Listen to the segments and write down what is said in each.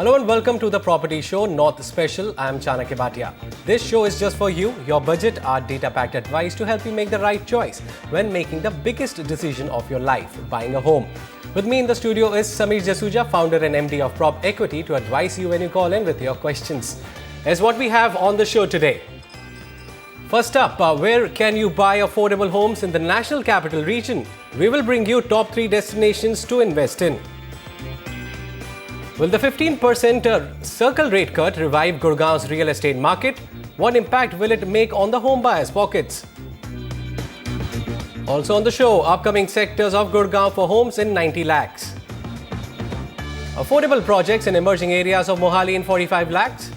Hello and welcome to the Property Show North Special. I am Chanakya Bhatia. This show is just for you, your budget, our data-packed advice to help you make the right choice when making the biggest decision of your life, buying a home. With me in the studio is Sameer Jasuja, founder and MD of Prop Equity, to advise you when you call in with your questions. Here's what we have on the show today. First up, where can you buy affordable homes in the National Capital Region? We will bring you top 3 destinations to invest in. Will the 15% circle rate cut revive Gurgaon's real estate market? What impact will it make on the home buyers' pockets? Also on the show, upcoming sectors of Gurgaon for homes in 90 lakhs. Affordable projects in emerging areas of Mohali in 45 lakhs.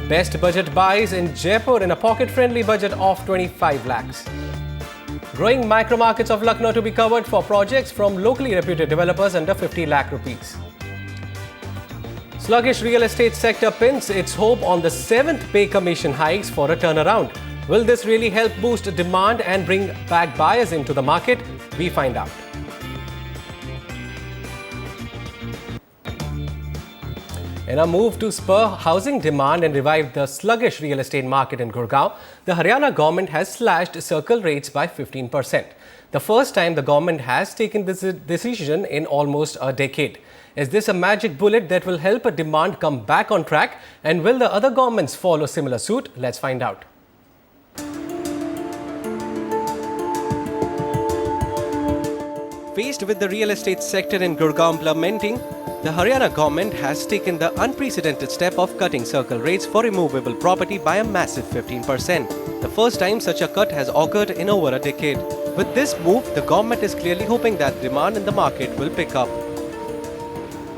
Best budget buys in Jaipur in a pocket-friendly budget of 25 lakhs. Growing micro markets of Lucknow to be covered for projects from locally reputed developers under 50 lakh rupees. Sluggish real estate sector pins its hope on the 7th pay commission hikes for a turnaround. Will this really help boost demand and bring back buyers into the market? We find out. In a move to spur housing demand and revive the sluggish real estate market in Gurgaon, the Haryana government has slashed circle rates by 15%. The first time the government has taken this decision in almost a decade. Is this a magic bullet that will help a demand come back on track? And will the other governments follow similar suit? Let's find out. Faced with the real estate sector in Gurgaon plummeting, the Haryana government has taken the unprecedented step of cutting circle rates for removable property by a massive 15%. The first time such a cut has occurred in over a decade. With this move, the government is clearly hoping that demand in the market will pick up.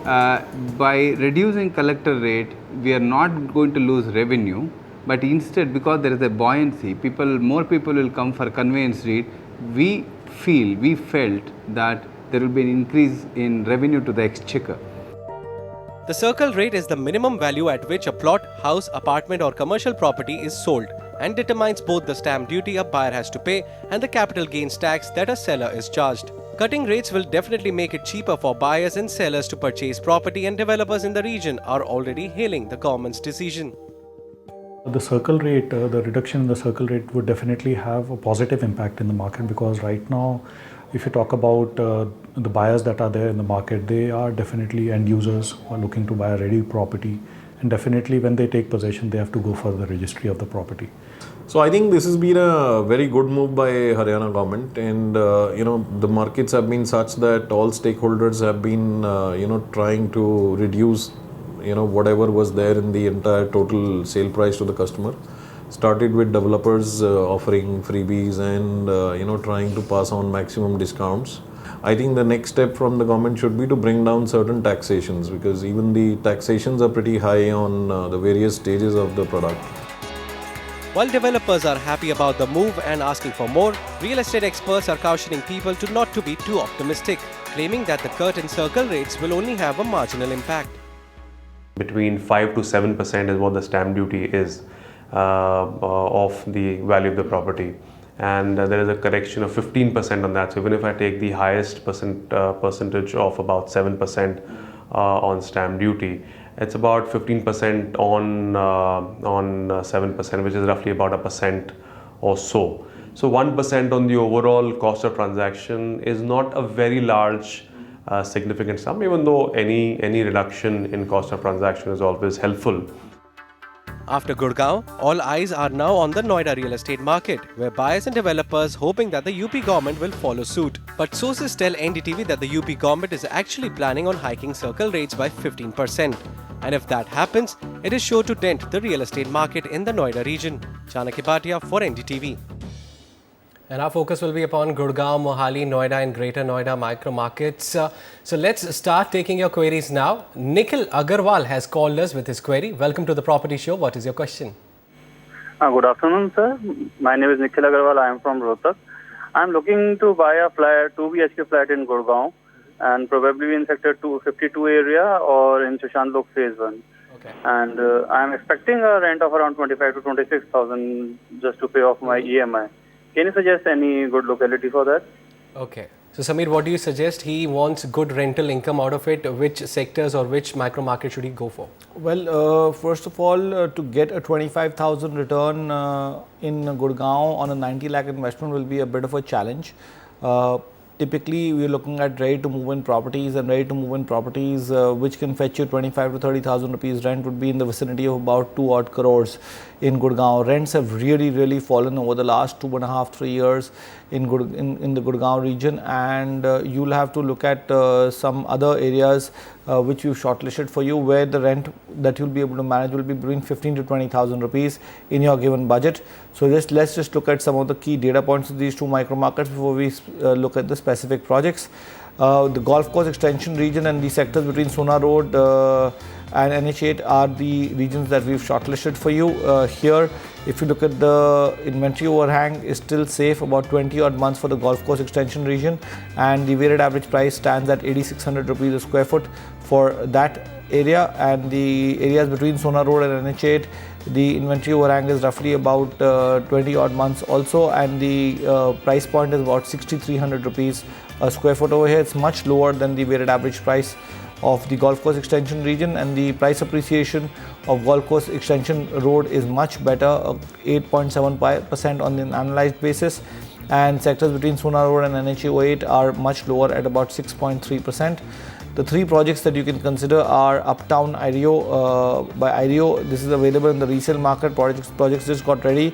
By reducing collector rate, we are not going to lose revenue, but instead, because there is a buoyancy, more people will come for conveyance rate. We felt that there will be an increase in revenue to the exchequer. The circle rate is the minimum value at which a plot, house, apartment or commercial property is sold and determines both the stamp duty a buyer has to pay and the capital gains tax that a seller is charged. Cutting rates will definitely make it cheaper for buyers and sellers to purchase property, and developers in the region are already hailing the government's decision. The circle rate, the reduction in the circle rate would definitely have a positive impact in the market, because right now, if you talk about the buyers that are there in the market, they are definitely end users who are looking to buy a ready property, and definitely when they take possession, they have to go for the registry of the property. So I think this has been a very good move by Haryana government, and the markets have been such that all stakeholders have been trying to reduce whatever was there in the entire total sale price to the customer. Started with developers offering freebies and trying to pass on maximum discounts. I think the next step from the government should be to bring down certain taxations, because even the taxations are pretty high on the various stages of the product. While developers are happy about the move and asking for more, real estate experts are cautioning people not to be too optimistic, claiming that the cut in circle rates will only have a marginal impact. Between 5 to 7% is what the stamp duty is of the value of the property, and there is a correction of 15% on that. So even if I take the highest percentage of about 7% on stamp duty, it's about 15% on 7%, which is roughly about 1% or so. So 1% on the overall cost of transaction is not a very large significant sum, even though any reduction in cost of transaction is always helpful. After Gurgaon, all eyes are now on the Noida real estate market, where buyers and developers hoping that the UP government will follow suit. But sources tell NDTV that the UP government is actually planning on hiking circle rates by 15%. And if that happens, it is sure to dent the real estate market in the Noida region. Chanakya Bhatia for NDTV. And our focus will be upon Gurgaon, Mohali, Noida and Greater Noida micro markets. So let's start taking your queries now. Nikhil Agarwal has called us with his query. Welcome to the Property Show. What is your question? Good afternoon, sir. My name is Nikhil Agarwal. I am from Rohtak. I am looking to buy a flat, 2 BHK flat in Gurgaon, and probably in sector 252 area or in Shashantlok phase 1. Okay. And I am expecting a rent of around 25 to 26,000 just to pay off my EMI. Can you suggest any good locality for that? Okay. So Samir, what do you suggest? He wants good rental income out of it. Which sectors or which micro market should he go for? Well, first of all, to get a 25,000 return in Gurgaon on a 90 lakh investment will be a bit of a challenge. Typically, we are looking at ready to move in properties, and ready to move in properties which can fetch you 25 to 30,000 rupees rent would be in the vicinity of about 2 odd crores in Gurgaon. Rents have really fallen over the last 2.5, 3 years in the Gurgaon region, and you'll have to look at some other areas which we've shortlisted for you, where the rent that you'll be able to manage will be between 15 to 20,000 rupees in your given budget. So let's just look at some of the key data points of these two micro markets before we look at the specific projects. The golf course extension region and the sectors between Sona Road and NH8 are the regions that we've shortlisted for you. Here, if you look at the inventory overhang, is still safe, about 20 odd months for the golf course extension region, and the weighted average price stands at 8,600 rupees a square foot for that area. And the areas between Sona Road and NH8, the inventory overhang is roughly about 20 odd months also, and the price point is about 6,300 rupees a square foot over here. It's much lower than the weighted average price of the golf course extension region, and the price appreciation of golf course extension road is much better, 8.75% on an annualized basis, and sectors between Sona Road and NH8 are much lower at about 6.3%. The three projects that you can consider are Uptown IREO by IREO. This is available in the resale market. Projects just got ready.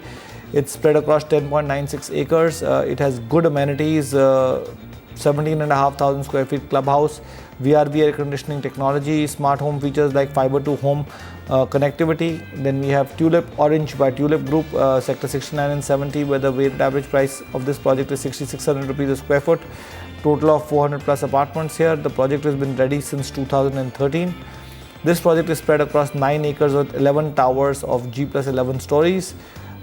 It's spread across 10.96 acres. It has good amenities, 17,500 square feet clubhouse, VRV air conditioning technology, smart home features like fiber to home connectivity. Then we have Tulip Orange by Tulip Group, sector 69 and 70, where the weighted average price of this project is 6,600 rupees a square foot. Total of 400 plus apartments here. The project has been ready since 2013. This project is spread across 9 acres with 11 towers of G plus 11 stories.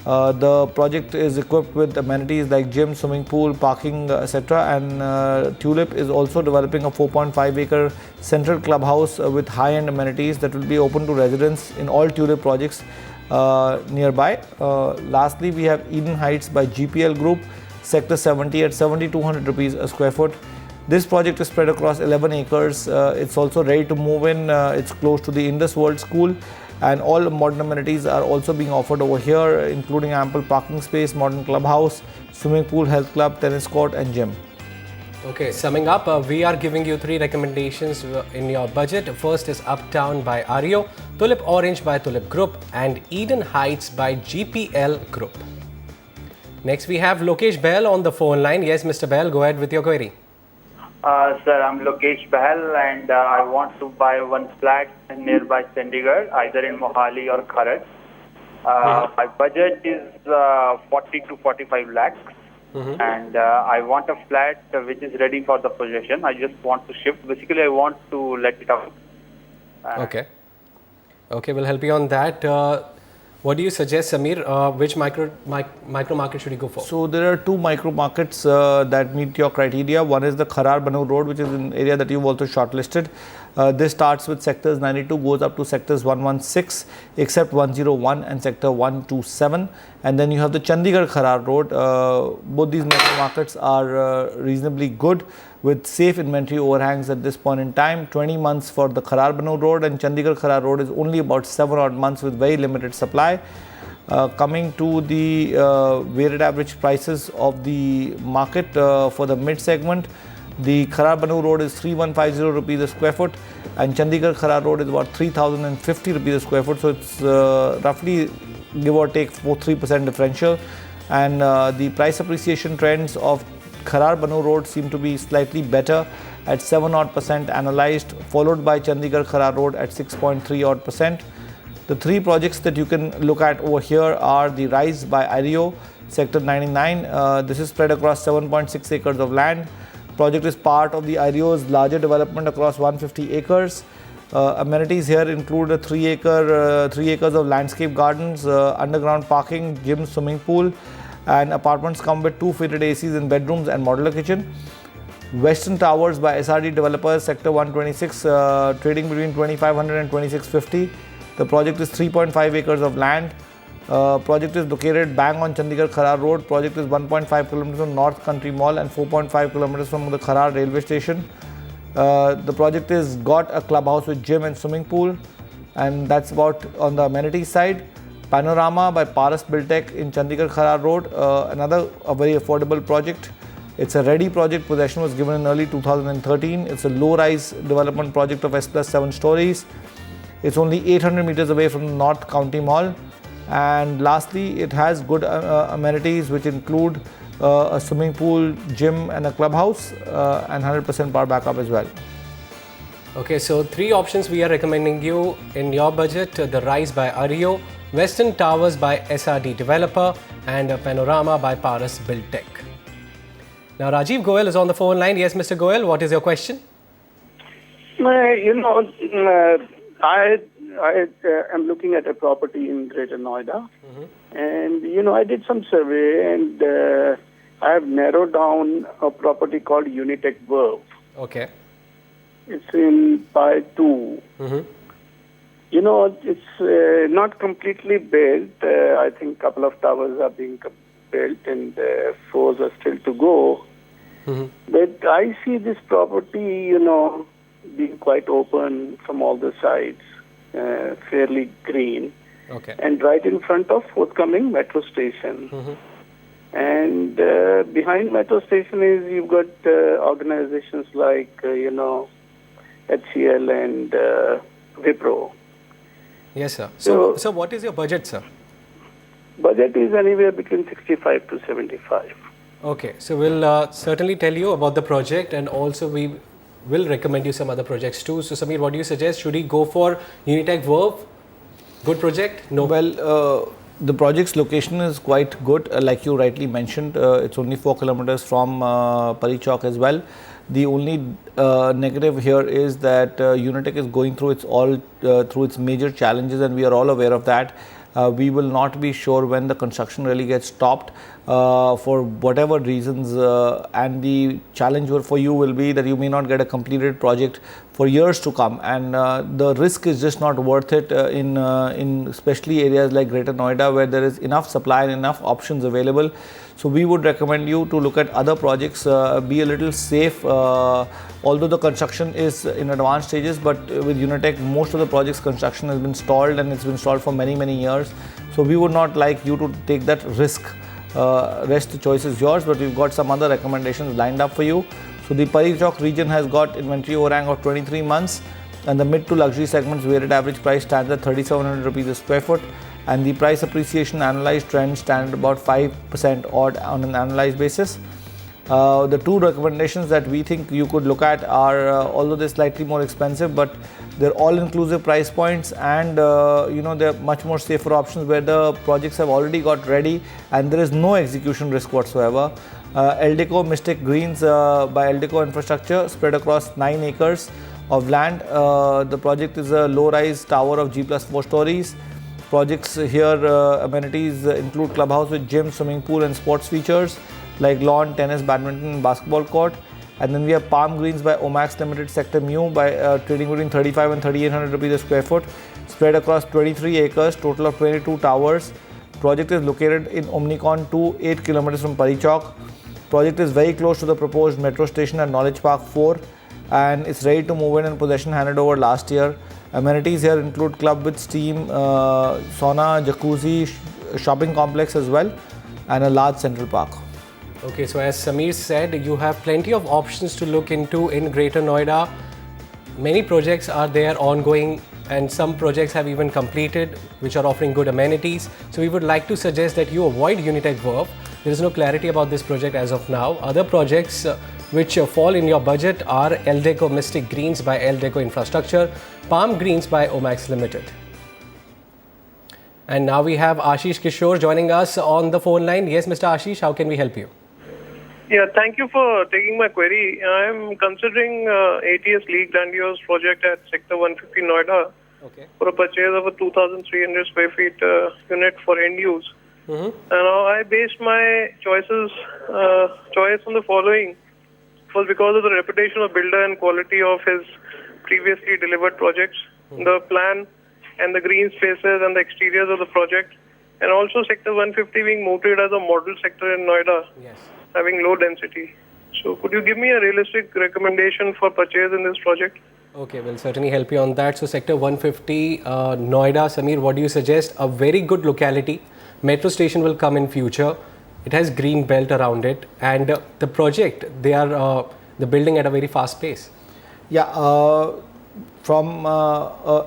The project is equipped with amenities like gym, swimming pool, parking, etc. And Tulip is also developing a 4.5 acre central clubhouse with high-end amenities that will be open to residents in all Tulip projects nearby. Lastly, we have Eden Heights by GPL Group, sector 70 at 7,200 rupees a square foot. This project is spread across 11 acres. It's also ready to move in. It's close to the Indus World School, and all modern amenities are also being offered over here, including ample parking space, modern clubhouse, swimming pool, health club, tennis court and gym. Okay, summing up, we are giving you three recommendations in your budget. First is Uptown by IREO, Tulip Orange by Tulip Group, and Eden Heights by GPL Group. Next we have Lokesh Bahl on the phone line. Yes, Mr. Bahl, go ahead with your query. Sir, I'm Lokesh Bahl, and I want to buy one flat nearby Chandigarh, either in Mohali or Kharaj. My budget is 40 to 45 lakhs, and I want a flat which is ready for the possession. I just want to shift. Basically, I want to let it out. Okay, we'll help you on that. What do you suggest, Samir? Which micro market should you go for? So there are two micro markets that meet your criteria. One is the Kharar Banu Road, which is an area that you've also shortlisted. This starts with sectors 92, goes up to sectors 116, except 101 and sector 127. And then you have the Chandigarh Kharar Road. Both these micro markets are reasonably good, with safe inventory overhangs at this point in time. 20 months for the Kharar Banu Road, and Chandigarh Kharar Road is only about 7 odd months with very limited supply. Coming to the weighted average prices of the market for the mid segment, the Kharar Banu Road is 3,150 rupees a square foot, and Chandigarh Kharar Road is about 3,050 rupees a square foot. So it's roughly give or take 3% differential, and the price appreciation trends of Kharar Banu Road seem to be slightly better at 7 odd % annualized, followed by Chandigarh Kharar Road at 6.3 odd %. The three projects that you can look at over here are the Rise by IREO, sector 99. This is spread across 7.6 acres of land. Project is part of the IREO's larger development across 150 acres. Amenities here include a 3 acres of landscape gardens, underground parking, gym, swimming pool, and apartments come with 2 fitted ACs in bedrooms and modular kitchen. Western Towers by SRD Developers, sector 126, trading between 2,500 and 2,650. The project is 3.5 acres of land. Project is located bang on Chandigarh Kharar Road. Project is 1.5 kilometers from North Country Mall and 4.5 kilometers from the Kharar railway station. The project is got a clubhouse with gym and swimming pool, and that's about on the amenities side. Panorama by Paras Buildtech in Chandigarh Kharar Road, another a very affordable project. It's a ready project. Possession was given in early 2013. It's a low-rise development project of S plus 7 stories. It's only 800 meters away from the North County Mall. And lastly, it has good amenities which include a swimming pool, gym and a clubhouse and 100% power backup as well. Okay, so 3 options we are recommending you in your budget: the Rise by Ario, Western Towers by SRD Developer, and Panorama by Paras Buildtech. Now Rajiv Goel is on the phone line. Yes, Mr. Goel, what is your question? I am looking at a property in Greater Noida, and I did some survey, and I have narrowed down a property called Unitech Verve. Okay. It's in Pi 2. It's not completely built. I think a couple of towers are being built, and 4s are still to go. But I see this property, being quite open from all the sides. Fairly green, and right in front of forthcoming metro station. And behind metro station is you've got organizations like HCL and Wipro. Yes, sir. So what is your budget, sir? Budget is anywhere between 65 to 75. Okay, so we'll certainly tell you about the project, and also we will recommend you some other projects too. So Samir, what do you suggest? Should he go for Unitech Verve? Good project? No. Well, the project's location is quite good. Like you rightly mentioned, it's only 4 kilometers from Pari Chowk as well. The only negative here is that Unitech is going through its major challenges, and we are all aware of that. We will not be sure when the construction really gets stopped for whatever reasons, and the challenge for you will be that you may not get a completed project for years to come, and the risk is just not worth it in especially areas like Greater Noida, where there is enough supply and enough options available. So we would recommend you to look at other projects, be a little safe, although the construction is in advanced stages, but with Unitech, most of the project's construction has been stalled, and it's been stalled for many, many years. So we would not like you to take that risk. Rest the choice is yours, but we've got some other recommendations lined up for you. So the Pari Chowk region has got inventory overhang of 23 months, and the mid to luxury segment's weighted average price stands at 3,700 rupees a square foot, and the price appreciation analyzed trend stands at about 5% odd on an analyzed basis. The 2 recommendations that we think you could look at are, although they're slightly more expensive, but they're all-inclusive price points, and they're much more safer options where the projects have already got ready and there is no execution risk whatsoever. Aldiko Mystic Greens by Aldiko Infrastructure, spread across 9 acres of land. The project is a low-rise tower of G plus 4 stories. Projects here, amenities include clubhouse with gym, swimming pool and sports features like lawn, tennis, badminton and basketball court. And then we have Palm Greens by Omax Limited Sector Mu by trading between 35 and 3,800 rupees a square foot, spread across 23 acres, total of 22 towers. Project is located in Omnicon 2, 8 kilometers from Pari Chowk. Project is very close to the proposed metro station at Knowledge Park 4, and it's ready to move in, and possession handed over last year. Amenities here include club with steam, sauna, jacuzzi, shopping complex as well, and a large central park. Okay, so as Samir said, you have plenty of options to look into in Greater Noida. Many projects are there ongoing, and some projects have even completed, which are offering good amenities. So we would like to suggest that you avoid Unitech Verve. There is no clarity about this project as of now. Other projects which fall in your budget are Aldiko Mystic Greens by Aldiko Infrastructure, Palm Greens by Omax Limited. And now we have Ashish Kishore joining us on the phone line. Yes, Mr. Ashish, how can we help you? Yeah, thank you for taking my query. I am considering ATS League Land Use project at Sector 150 Noida for a purchase of a 2,300 square feet unit for end use. And now I based my choice on the following. Was because of the reputation of builder and quality of his previously delivered projects, the plan and the green spaces and the exteriors of the project, and also Sector 150 being mooted as a model sector in Noida, Yes. having low density. So could you give me a realistic recommendation for purchase in this project? Okay, we'll certainly help you on that. So Sector 150, Noida, Samir, what do you suggest? A very good locality. Metro station will come in future. It has green belt around it, and the project, the building at a very fast pace. Yeah, from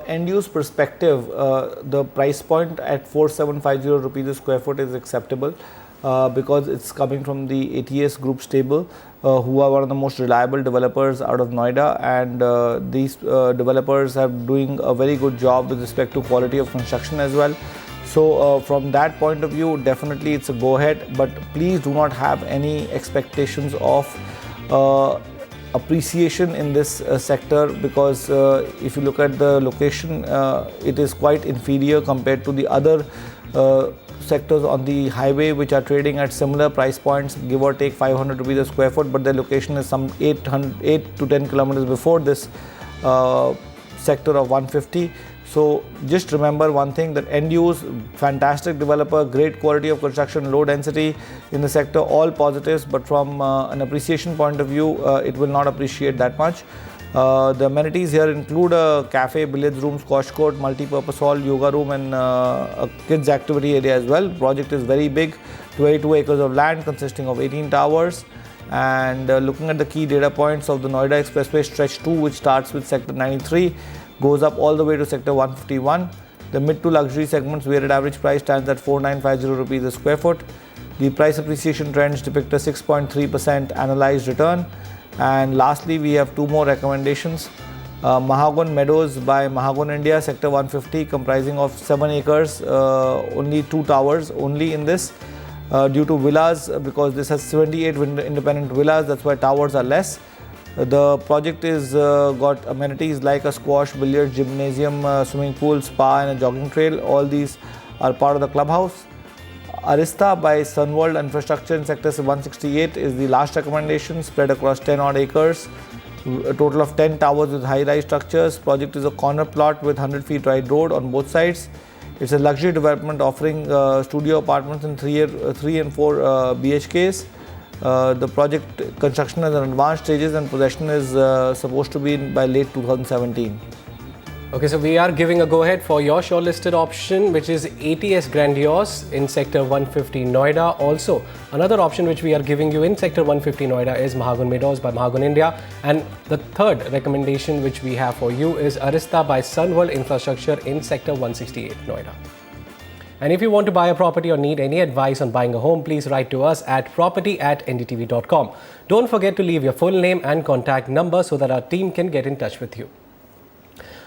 end use perspective, the price point at 4750 rupees a square foot is acceptable because it's coming from the ATS group stable, who are one of the most reliable developers out of Noida, and these developers are doing a very good job with respect to quality of construction as well. So from that point of view, definitely it's a go ahead, but please do not have any expectations of appreciation in this sector, because if you look at the location, it is quite inferior compared to the other sectors on the highway which are trading at similar price points, give or take 500 rupees a square foot, but their location is some 8 to 10 kilometers before this sector of 150. So just remember one thing, that end use, fantastic developer, great quality of construction, low density in the sector, all positives, but from an appreciation point of view, it will not appreciate that much. The amenities here include a cafe, billiards room, squash court, multi-purpose hall, yoga room, and a kids activity area as well. Project is very big, 22 acres of land consisting of 18 towers. And looking at the key data points of the Noida Expressway Stretch 2, which starts with Sector 93, goes up all the way to Sector 151. The mid to luxury segments weighted average price stands at 4950 rupees a square foot. The price appreciation trends depict a 6.3% annualized return. And lastly, we have two more recommendations. Mahagon Meadows by Mahagon India, Sector 150, comprising of 7 acres, only 2 towers only in this, due to villas, because this has 78 independent villas, that's why towers are less. The project is got amenities like a squash, billiard, gymnasium, swimming pool, spa, and a jogging trail. All these are part of the clubhouse. Arista by Sunworld Infrastructure in Sector 168 is the last recommendation, spread across 10 odd acres. A total of 10 towers with high-rise structures. Project is a corner plot with 100 feet wide road on both sides. It's a luxury development offering studio apartments in 3 and 4 BHKs. The project construction is in advanced stages and possession is supposed to be by late 2017. Okay, so we are giving a go-ahead for your shortlisted option, which is ATS Grandiose in Sector 150 Noida. Also, another option which we are giving you in Sector 150 Noida is Mahagon Meadows by Mahagon India. And the third recommendation which we have for you is Arista by Sunworld Infrastructure in Sector 168 Noida. And if you want to buy a property or need any advice on buying a home, please write to us at property@ndtv.com. Don't forget to leave your full name and contact number so that our team can get in touch with you.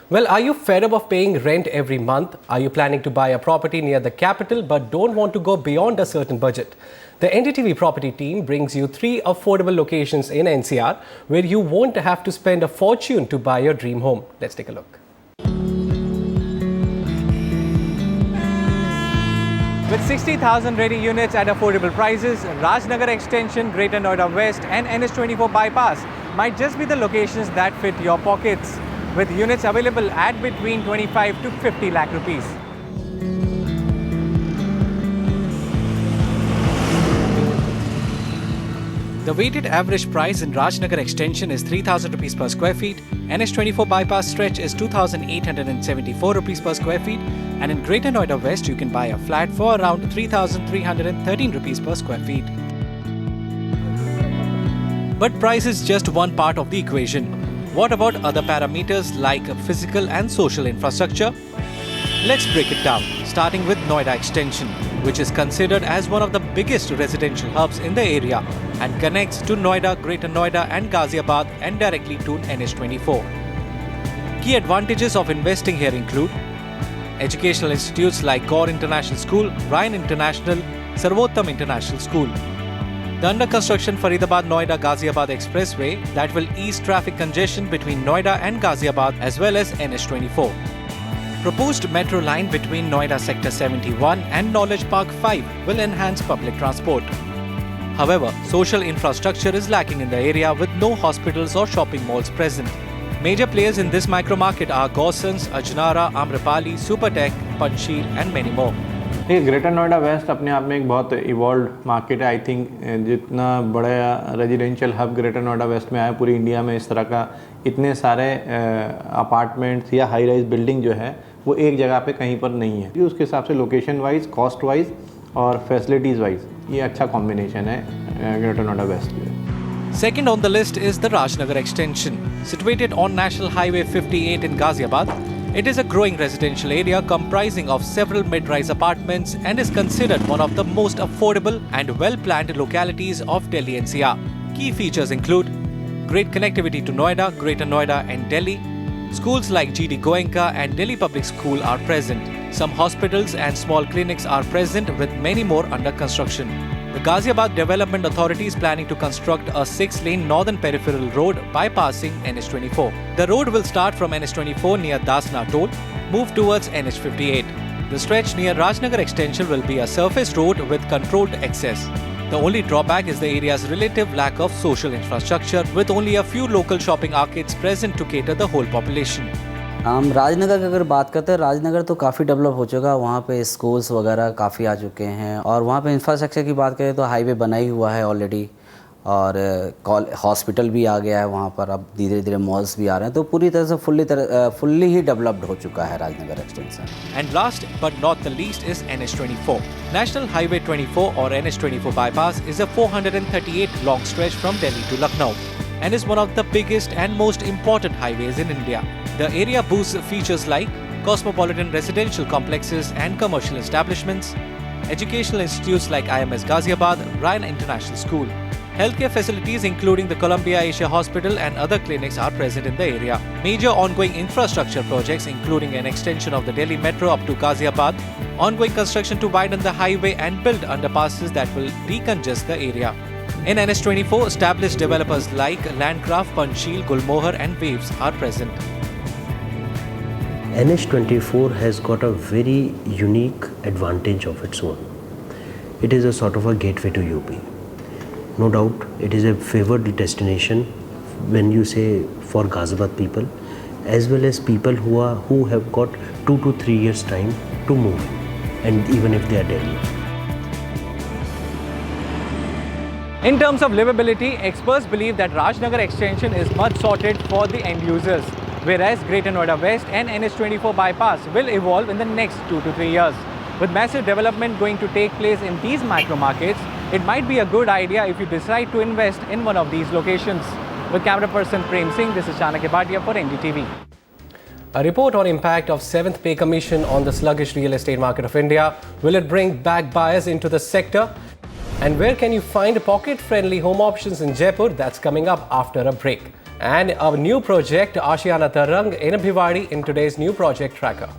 Well, are you fed up of paying rent every month? Are you planning to buy a property near the capital but don't want to go beyond a certain budget? The NDTV property team brings you 3 affordable locations in NCR where you won't have to spend a fortune to buy your dream home. Let's take a look. With 60,000 ready units at affordable prices, Raj Nagar Extension, Greater Noida West and NH24 Bypass might just be the locations that fit your pockets, with units available at between 25 to 50 lakh rupees. The weighted average price in Raj Nagar Extension is 3,000 rupees per square feet, NH24 Bypass stretch is 2,874 rupees per square feet, and in Greater Noida West you can buy a flat for around 3,313 rupees per square feet. But price is just one part of the equation. What about other parameters like physical and social infrastructure? Let's break it down, starting with Noida Extension, which is considered as one of the biggest residential hubs in the area and connects to Noida, Greater Noida and Ghaziabad and directly to NH24. Key advantages of investing here include educational institutes like Gaur International School, Ryan International, Sarvottam International School. The under construction Faridabad-Noida Ghaziabad Expressway that will ease traffic congestion between Noida and Ghaziabad as well as NH24. Proposed metro line between Noida Sector 71 and Knowledge Park 5 will enhance public transport. However, social infrastructure is lacking in the area with no hospitals or shopping malls present. Major players in this micro market are Gawson's, Ajnara, Amrapali, Supertech, Panchsheel and many more. ये greater Noida waste अपने आप में एक बहुत evolve market है। आई think जितना बड़ा residential hub Greater Noida West में आया पूरी इंडिया में, इस तरह का इतने सारे अपार्टमेंट्स या हाई राइज बिल्डिंग जो है वो एक जगह पे कहीं पर नहीं है। उसके हिसाब से लोकेशन वाइज, कॉस्ट वाइज और फैसिलिटीज़ वाइज ये अच्छा कॉम्बिनेशन है ग्रेटर नोएडा वेस्ट में। Second on the list is the Raj Nagar Extension. Situated on National Highway 58 in Ghaziabad, it is a growing residential area comprising of several mid-rise apartments and is considered one of the most affordable and well-planned localities of Delhi NCR. Key features include great connectivity to Noida, Greater Noida and Delhi. Schools like GD Goenka and Delhi Public School are present. Some hospitals and small clinics are present with many more under construction. The Ghaziabad Development Authority is planning to construct a 6-lane northern peripheral road bypassing NH24. The road will start from NH24 near Dasna Toll, move towards NH58. The stretch near Raj Nagar Extension will be a surface road with controlled access. The only drawback is the area's relative lack of social infrastructure, with only a few local shopping arcades present to cater the whole population. हम राजनगर की अगर बात करते हैं, राजनगर तो काफ़ी develop हो चुका है, वहाँ पे स्कूल्स वगैरह काफ़ी आ चुके हैं और वहाँ पे इंफ्रास्ट्रक्चर की बात करें तो हाईवे बना ही हुआ है ऑलरेडी और हॉस्पिटल भी आ गया है वहाँ पर, अब धीरे धीरे मॉल्स भी आ रहे हैं, तो पूरी तरह से फुल्ली ही डेवलप्ड हो चुका है Rajnagar extension. And last but not the least is NH24. National Highway 24 or NH24 bypass is a 438 long stretch from Delhi to Lucknow and is one of the biggest and most important highways in India. The area boasts features like cosmopolitan residential complexes and commercial establishments, educational institutes like IMS Ghaziabad, Ryan International School. Healthcare facilities including the Columbia Asia Hospital and other clinics are present in the area. Major ongoing infrastructure projects including an extension of the Delhi Metro up to Ghaziabad, ongoing construction to widen the highway and build underpasses that will decongest the area. In NH24, established developers like Landcraft, Panchsheel, Gulmohar and Waves are present. NH24 has got a very unique advantage of its own. It is a sort of a gateway to UP. No doubt, it is a favored destination when you say for Ghaziabad people, as well as people who have got 2 to 3 years time to move, and even if they are Delhi. In terms of livability, experts believe that Raj Nagar Extension is much sorted for the end users, whereas Greater Noida West and NH24 bypass will evolve in the next 2 to 3 years. With massive development going to take place in these micro markets, it might be a good idea if you decide to invest in one of these locations. With camera person Prem Singh, this is Chanakya Bhatia for NDTV. A report on impact of 7th Pay Commission on the sluggish real estate market of India. Will it bring back buyers into the sector? And where can you find pocket-friendly home options in Jaipur? That's coming up after a break. And our new project, Ashiana Tarang in Bhiwadi, in today's new project tracker.